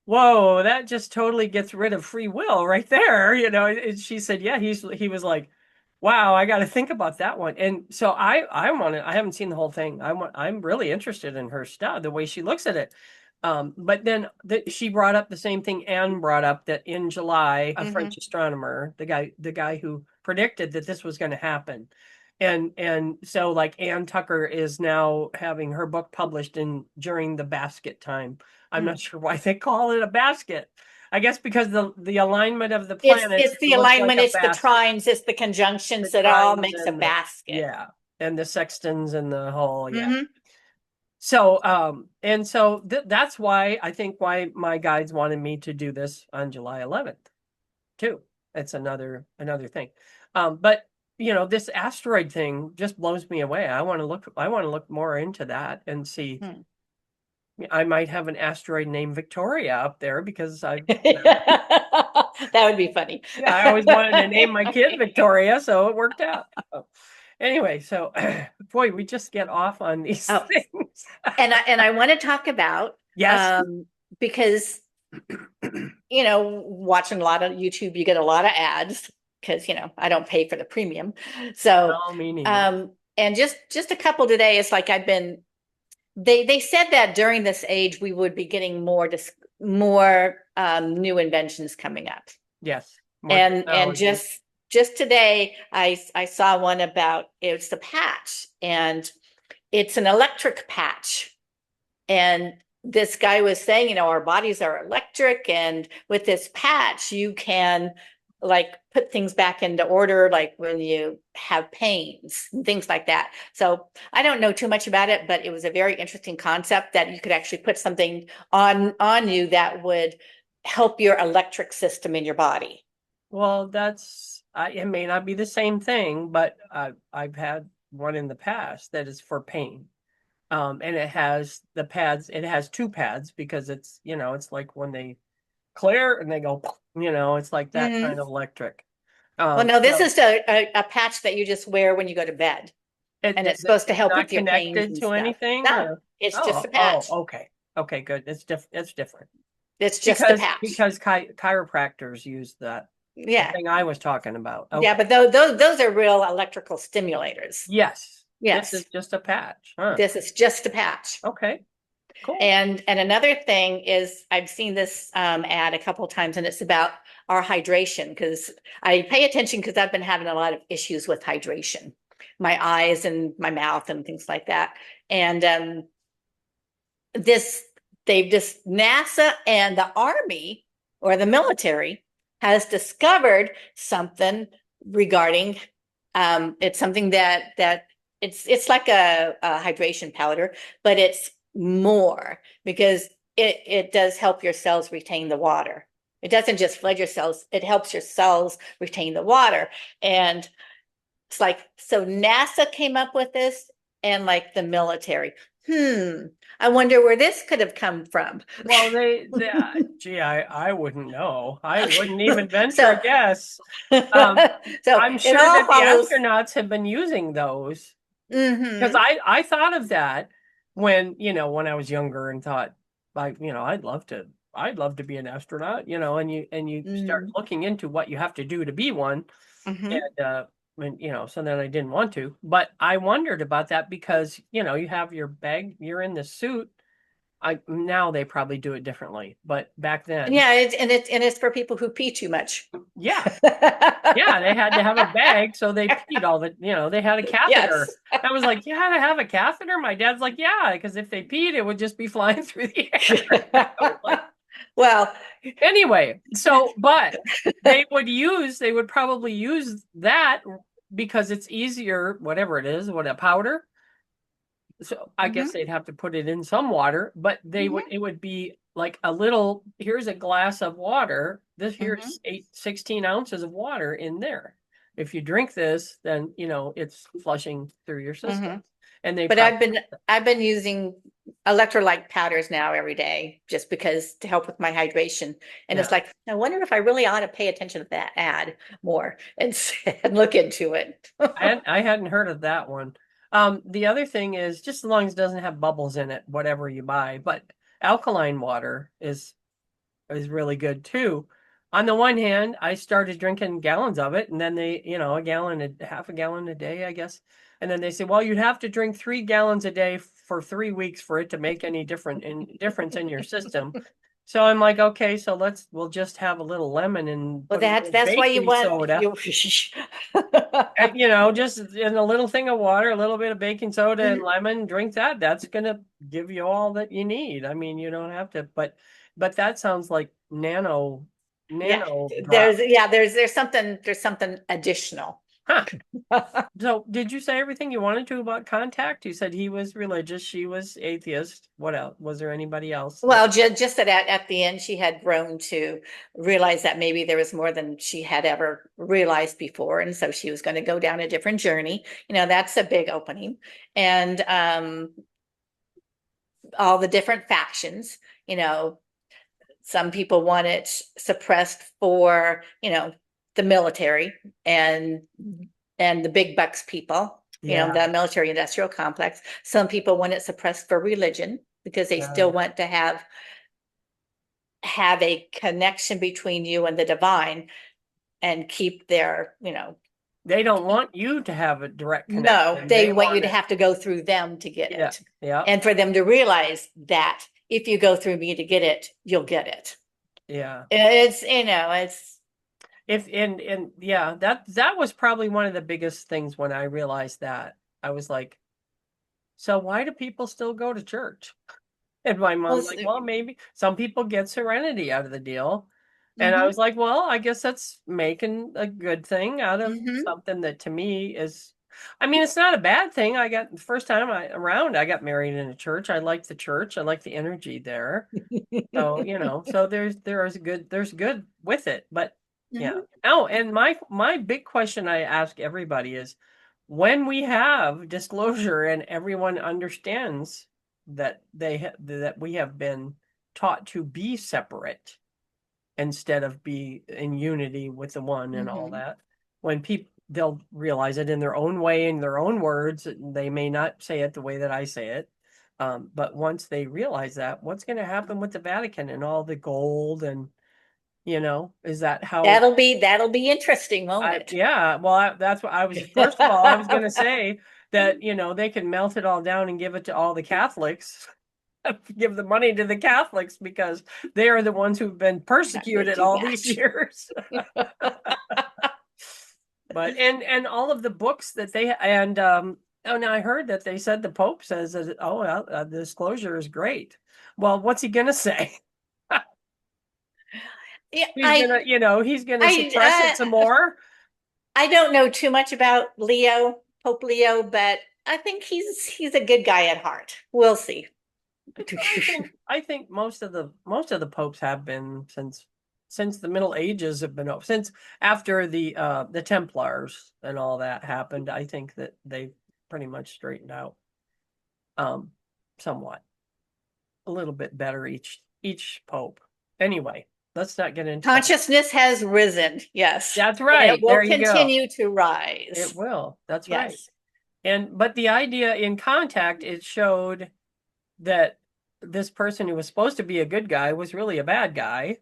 whoa, that just totally gets rid of free will right there. And she said, yeah, he was like, wow, I got to think about that one. And so I haven't seen the whole thing. I'm really interested in her stuff, the way she looks at it. But then she brought up the same thing Anne brought up, that in July, a French astronomer, the guy who predicted that this was going to happen. And so, like, Ann Tucker is now having her book published during the basket time. I'm not sure why they call it a basket. I guess because the alignment of the planets. It's the alignment, it's the trines, it's the conjunctions that all makes a basket. Yeah. And the sextants and the whole, yeah. So, that's why I think why my guides wanted me to do this on July 11th too. It's another thing. But this asteroid thing just blows me away. I want to look more into that and see. I might have an asteroid named Victoria up there because That would be funny. Yeah, I always wanted to name my kid Victoria, so it worked out. Anyway, so boy, we just get off on these things. and I want to talk about yes, because watching a lot of YouTube, you get a lot of ads because I don't pay for the premium. So no, me neither. And just a couple today, it's like they said that during this age we would be getting more new inventions coming up. Yes. And just today I saw one about it's the patch, and it's an electric patch. And this guy was saying, our bodies are electric, and with this patch you can like put things back into order, like when you have pains and things like that. So I don't know too much about it, but it was a very interesting concept that you could actually put something on you that would help your electric system in your body. Well, it may not be the same thing, but I've had one in the past that is for pain. And it has the pads, it has two pads because it's like when they clear and they go, it's like that kind of electric. Well, no, this is a patch that you just wear when you go to bed. And it's supposed to help with your pains connected to anything? No, it's just a patch. Oh, okay, good. It's different. It's just a patch. Because chiropractors use that. Yeah. Thing I was talking about. Okay. Yeah, but those are real electrical stimulators. Yes. Yes. This is just a patch. Huh? This is just a patch. Okay. Cool. And another thing is I've seen this ad a couple of times, and it's about our hydration, because I pay attention because I've been having a lot of issues with hydration, my eyes and my mouth and things like that. And NASA and the Army or the military has discovered something regarding it's something that it's like a hydration powder, but it's more, because it does help your cells retain the water. It doesn't just flood your cells, it helps your cells retain the water. And it's like, so NASA came up with this, and like the military. I wonder where this could have come from. Well, gee, I wouldn't know. I wouldn't even venture a guess. So I'm sure that the astronauts have been using those. Because I thought of that when I was younger and thought, like, I'd love to be an astronaut, and you start looking into what you have to do to be one. And so then I didn't want to, but I wondered about that because, you have your bag, you're in the suit. Now they probably do it differently, but back then. Yeah. It's for people who pee too much. Yeah. Yeah. They had to have a bag. So they peed all the, they had a catheter. Yes. I was like, you had to have a catheter? My dad's like, yeah, because if they peed, it would just be flying through the air. Well, anyway, but they would probably use that because it's easier, whatever it is, a powder. So I guess they'd have to put it in some water, but it would be like here's a glass of water. Here's 16 ounces of water in there. If you drink this, then, it's flushing through your system. But I've been using electrolyte powders now every day, just because to help with my hydration. And it's like, I wonder if I really ought to pay attention to that ad more and look into it. I hadn't heard of that one. The other thing is, just as long as it doesn't have bubbles in it, whatever you buy, but alkaline water is really good too. On the one hand, I started drinking gallons of it, and then they, half a gallon a day, I guess. And then they say, well, you'd have to drink 3 gallons a day for 3 weeks for it to make any difference in your system. So I'm like, okay, so we'll just have a little lemon and that's why you want soda. And, just in a little thing of water, a little bit of baking soda and lemon, drink that. That's gonna give you all that you need. I mean, you don't have to, but that sounds like nano. There's something additional. Huh. So did you say everything you wanted to about Contact? You said he was religious, she was atheist. What else? Was there anybody else? Well, just that at the end, she had grown to realize that maybe there was more than she had ever realized before. And so she was going to go down a different journey. That's a big opening. And all the different factions, some people want it suppressed for, the military and the big bucks people, the military industrial complex. Some people want it suppressed for religion because they still want to have a connection between you and the divine and keep their, they don't want you to have a direct connection. No, they want you to have to go through them to get it. Yeah. And for them to realize that if you go through me to get it, you'll get it. Yeah. It's, that was probably one of the biggest things when I realized that. I was like, so why do people still go to church? And my mom's like, well, maybe some people get serenity out of the deal. And I was like, well, I guess that's making a good thing out of something that to me is, I mean, it's not a bad thing. The first time I got married in a church. I liked the church. I liked the energy there. So, so there's good with it. But yeah. Oh, and my big question I ask everybody is, when we have disclosure and everyone understands that that we have been taught to be separate instead of be in unity with the one and all that, when they'll realize it in their own way, in their own words. They may not say it the way that I say it, but once they realize that, what's going to happen with the Vatican and all the gold? And is that how that'll be interesting, won't it? Yeah, well, that's what I was. First of all, I was going to say that they can melt it all down and give it to all the Catholics, give the money to the Catholics, because they are the ones who've been persecuted all these years. But and all of the books that they now I heard that they said the Pope says that the disclosure is great. Well, what's he going to say? He's gonna suppress it some more. I don't know too much about Pope Leo, but I think he's a good guy at heart. We'll see. I think most of the popes have been since the Middle Ages have been since after the Templars and all that happened. I think that they've pretty much straightened out somewhat, a little bit better each pope. Anyway. Let's not get into consciousness has risen. Yes, that's right. It will continue to rise. It will. That's right. But the idea in Contact, it showed that this person who was supposed to be a good guy was really a bad guy.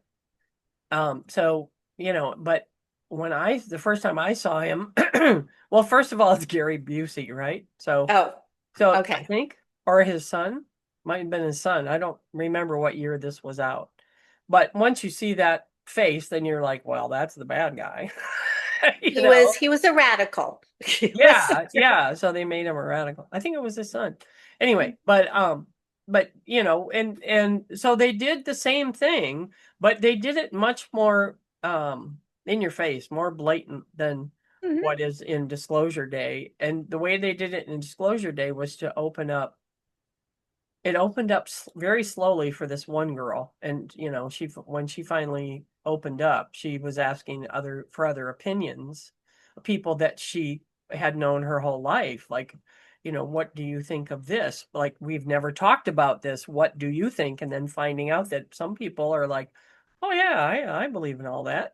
So but when the first time I saw him, well, first of all, it's Gary Busey, right? So okay. I think, or his son, might have been his son. I don't remember what year this was out. But once you see that face, then you're like, well, that's the bad guy. He was a radical. Yeah. So they made him a radical. I think it was his son. Anyway, but and so they did the same thing, but they did it much more in your face, more blatant than what is in Disclosure Day. And the way they did it in Disclosure Day was to open up. It opened up very slowly for this one girl, and when she finally opened up, she was asking for other opinions, people that she had known her whole life, like, what do you think of this? Like, we've never talked about this. What do you think? And then finding out that some people are like, oh yeah, I believe in all that.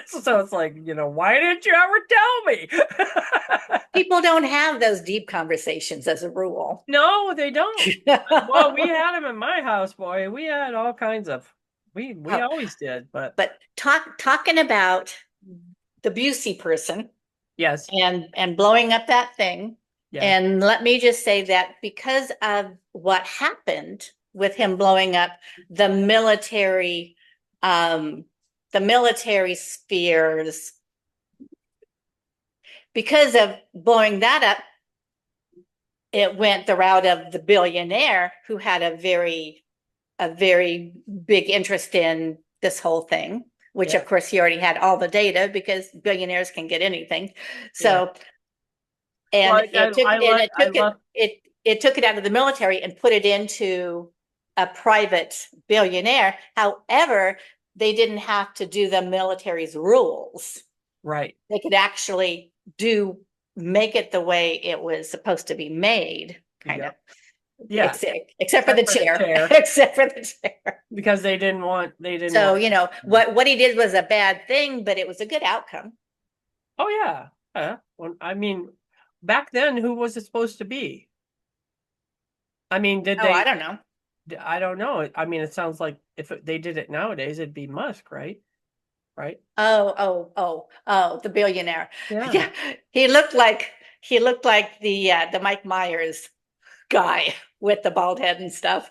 So it's like, why didn't you ever tell me? People don't have those deep conversations as a rule. No, they don't. Well, we had them in my house, boy. We had all kinds of, we always did, but talking about the Busey person. Yes. And blowing up that thing. Yes. And let me just say that because of what happened with him blowing up the military spheres, because of blowing that up, it went the route of the billionaire who had a very big interest in this whole thing, which Yeah. of course he already had all the data because billionaires can get anything. So, and Well, it took, and it I took love, it took it out of the military and put it into a private billionaire. However, they didn't have to do the military's rules. right. They could actually make it the way it was supposed to be made, kind of. Yeah. Except for the chair. chair. Except for the chair. Because they didn't want. So, what he did was a bad thing, but it was a good outcome. Oh yeah. Well, I mean, back then, who was it supposed to be? I mean, did they? I don't know. I don't know. I mean, it sounds like if they did it nowadays, it'd be Musk, right? Right. Oh, the billionaire. Yeah. Yeah. He looked like the Mike Myers guy with the bald head and stuff.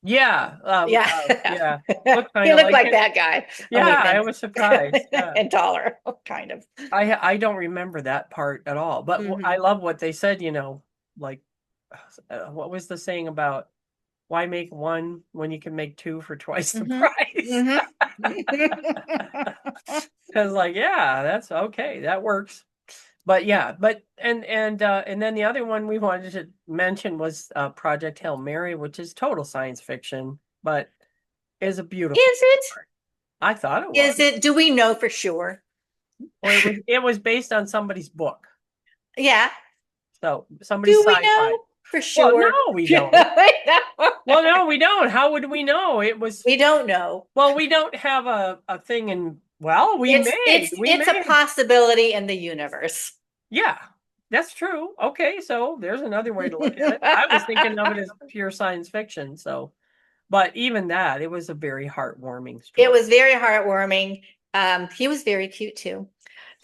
Yeah. Yeah. He looked like that guy. Yeah, I was surprised. Yeah. And taller, kind of. I don't remember that part at all, but I love what they said. Like, what was the saying about why make one when you can make two for twice the price? Because like, yeah, that's okay, that works. But yeah, and then the other one we wanted to mention was Project Hail Mary, which is total science fiction, but is a beautiful. Is it? Part. I thought it was. Is it? Do we know for sure? Well, it was based on somebody's book. Yeah. So somebody's do we sci-fi. know for sure? Well, no, we don't. Well, no, we don't. How would we know? It was. We don't know. Well, we don't have a thing in. Well, it's a possibility in the universe. Yeah, that's true. Okay, so there's another way to look at it. I was thinking of it as pure science fiction. So, but even that, it was a very heartwarming story. It was very heartwarming. He was very cute too.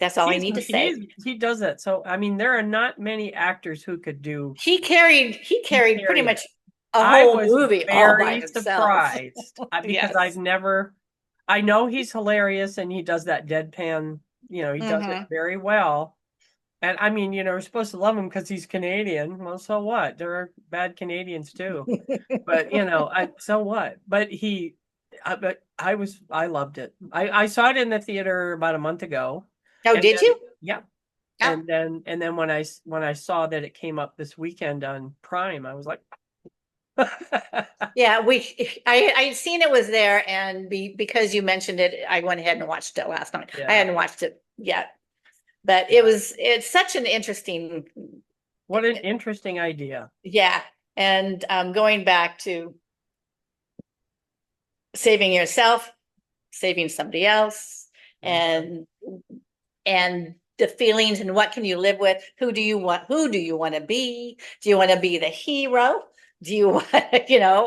That's all I need to say. He does that. So, I mean, there are not many actors who could do. He carried pretty much a whole movie all by himself. Surprised because I know he's hilarious and he does that deadpan, he does it very well. And I mean, we're supposed to love him because he's Canadian. Well, so what? There are bad Canadians too. But, so what? But I loved it. I saw it in the theater about a month ago. Oh, did you? Yeah. And then when I saw that it came up this weekend on Prime, I was like, yeah, I seen it was there, and because you mentioned it, I went ahead and watched it last night. Yeah. I hadn't watched it yet, but it's such an interesting. What an interesting idea. Yeah, and going back to saving yourself, saving somebody else, and the feelings and what can you live with? Who do you want to be? Do you want to be the hero? Do you want,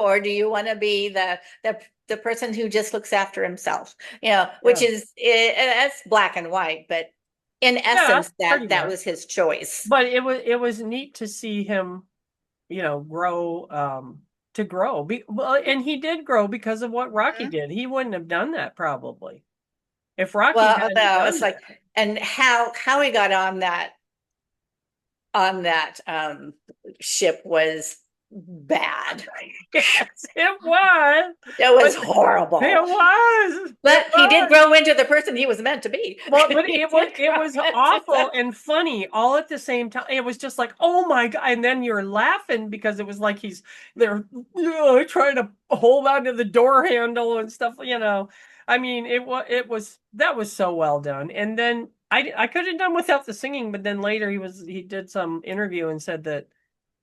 or do you want to be the person who just looks after himself? Which is that's black and white, but in essence, that was his choice. But it was neat to see him, grow to grow. And he did grow because of what Rocky did. He wouldn't have done that probably if Rocky. It's like, and how he got on that ship was bad. Yes, it was. It was horrible. It was. But he did grow into the person he was meant to be. Well, but it was awful and funny all at the same time. It was just like, oh my God. And then you're laughing because it was like they're trying to hold on to the door handle and stuff, I mean, that was so well done. And then I could have done without the singing, but then later he did some interview and said that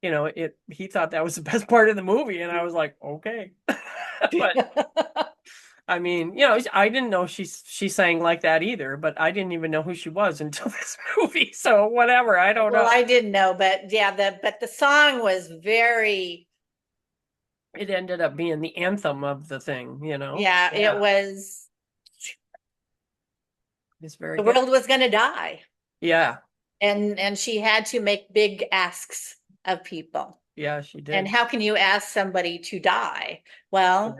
he thought that was the best part of the movie, and I was like, okay. But I mean, I didn't know she sang like that either, but I didn't even know who she was until this movie. So whatever, I don't know. Well, I didn't know, but yeah, the song was very. It ended up being the anthem of the thing, Yeah, it was. It's very. The world was going to die. Yeah. And she had to make big asks of people. Yeah, she did. And how can you ask somebody to die? Well,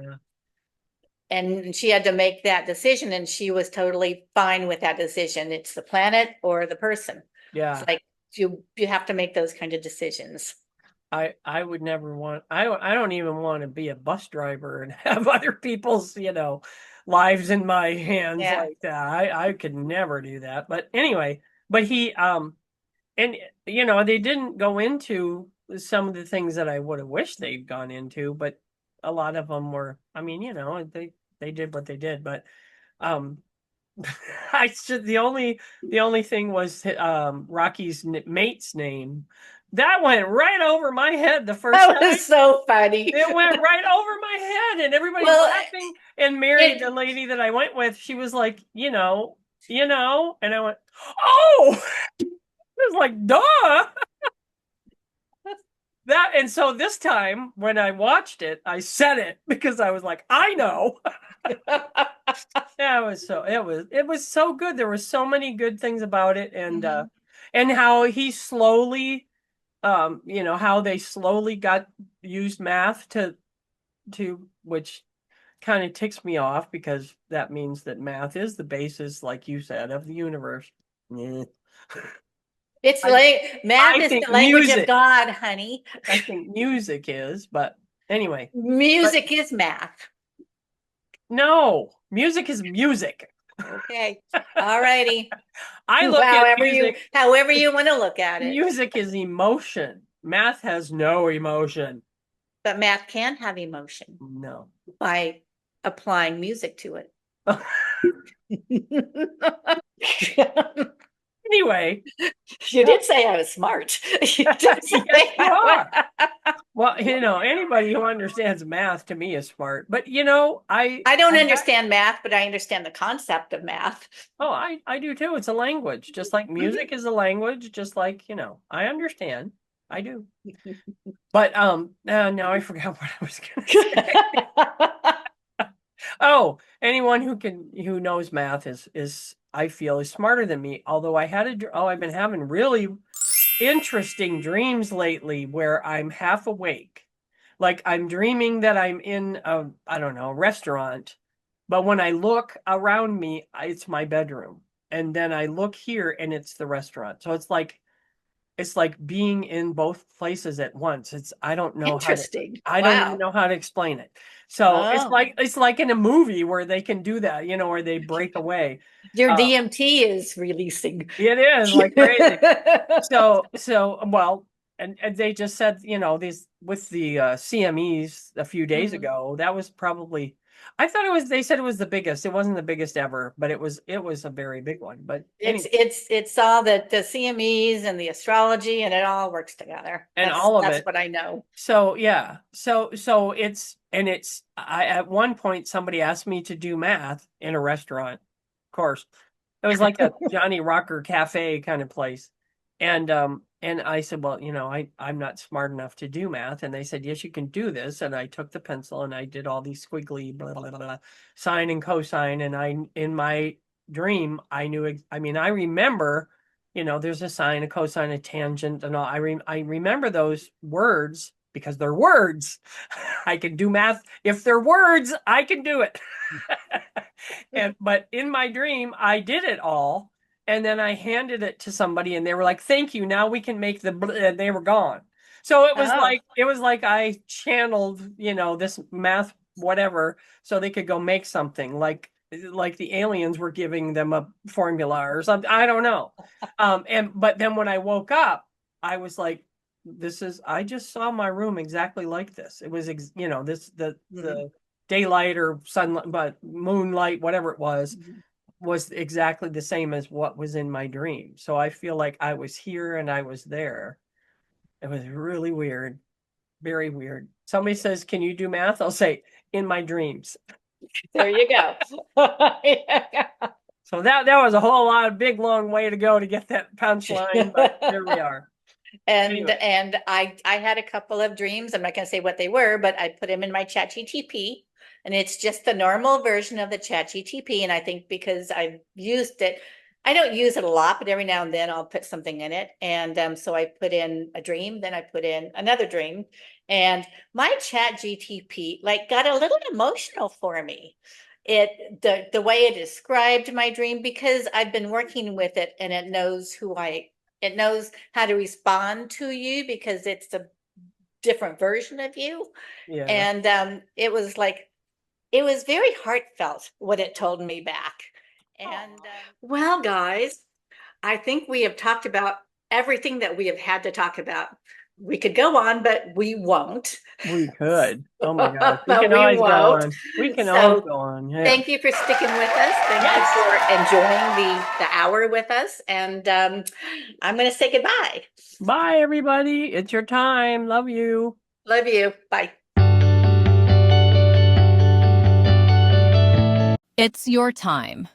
and she had to make that decision, and she was totally fine with that decision. It's the planet or the person. Yeah. It's like you have to make those kind of decisions. I would never want. I don't even want to be a bus driver and have other people's lives in my hands Yeah. like that. I could never do that. But anyway, but he and they didn't go into some of the things that I would have wished they'd gone into, but a lot of them were, I mean, they did what they did, but um the only thing was Rocky's mate's name. That went right over my head the first That time. was so funny. It went right over my head, and everybody's laughing. And Mary, the lady that I went with, she was like, and I went, oh, it was like, duh. And so this time when I watched it, I said it because I was like, I know. Yeah, it was so good. There were so many good things about it, and how he slowly, how they slowly got used math to which kind of ticks me off because that means that math is the basis, like you said, of the universe. It's like math is the language of God, honey. I think music is, but anyway. Music is math. No, music is music. Okay. All righty. I look at music however you want to look at it. Music is emotion. Math has no emotion. But math can have emotion. No. By applying music to it. Anyway. You did say I was smart. You did say yes, you are. Well, anybody who understands math to me is smart. But I don't understand math, but I understand the concept of math. Oh, I do too. It's a language. Just like music is a language, just like, I understand. I do. But now I forgot what I was gonna say. Oh, anyone who knows math is I feel is smarter than me. Although I've been having really interesting dreams lately where I'm half awake. Like I'm dreaming that I'm in a restaurant, but when I look around me, it's my bedroom. And then I look here and it's the restaurant. So it's like being in both places at once. I don't know. Interesting. I don't even know how to explain it. So it's like in a movie where they can do that, where they break away. Your DMT is releasing. It is like crazy. So well, and they just said, these with the CMEs a few days ago, that was probably, I thought they said it was the biggest. It wasn't the biggest ever, but it was a very big one. But it's all the CMEs and the astrology, and it all works together. And all of that's what I know. So yeah. So at one point somebody asked me to do math in a restaurant. Of course. It was like a Johnny Rocker cafe kind of place. And I said, well, I'm not smart enough to do math. And they said, yes, you can do this. And I took the pencil and I did all these squiggly blah, blah, blah, blah, sine and cosine. And in my dream, I remember, there's a sine, a cosine, a tangent, and all. I remember those words because they're words. I can do math. If they're words, I can do it. But in my dream, I did it all. And then I handed it to somebody and they were like, thank you. Now we can make and they were gone. So it was like I channeled, this math, whatever, so they could go make something like the aliens were giving them a formula or something. I don't know. But then when I woke up, I was like, I just saw my room exactly like this. It was, the daylight or sunlight, but moonlight, whatever it was exactly the same as what was in my dream. So I feel like I was here and I was there. It was really weird. Very weird. Somebody says, can you do math? I'll say, in my dreams. There you go. So that was a whole lot of big, long way to go to get that punchline, but there we are. And I had a couple of dreams. I'm not going to say what they were, but I put them in my ChatGTP. And it's just the normal version of the ChatGTP. And I think because I've used it, I don't use it a lot, but every now and then I'll put something in it. And so I put in a dream, then I put in another dream. And my ChatGTP got a little emotional for me. The way it described my dream, because I've been working with it and it knows it knows how to respond to you because it's a different version of you. Yeah. And it was like, it was very heartfelt what it told me back. And well, guys, I think we have talked about everything that we have had to talk about. We could go on, but we won't. We could. Oh my gosh. We But can we always go won't. on. We can So, always go on. Yeah. Thank you for sticking with us. Thank you for enjoying the hour with us. And I'm going to say goodbye. Bye, everybody. It's your time. Love you. Love you. Bye. It's your time.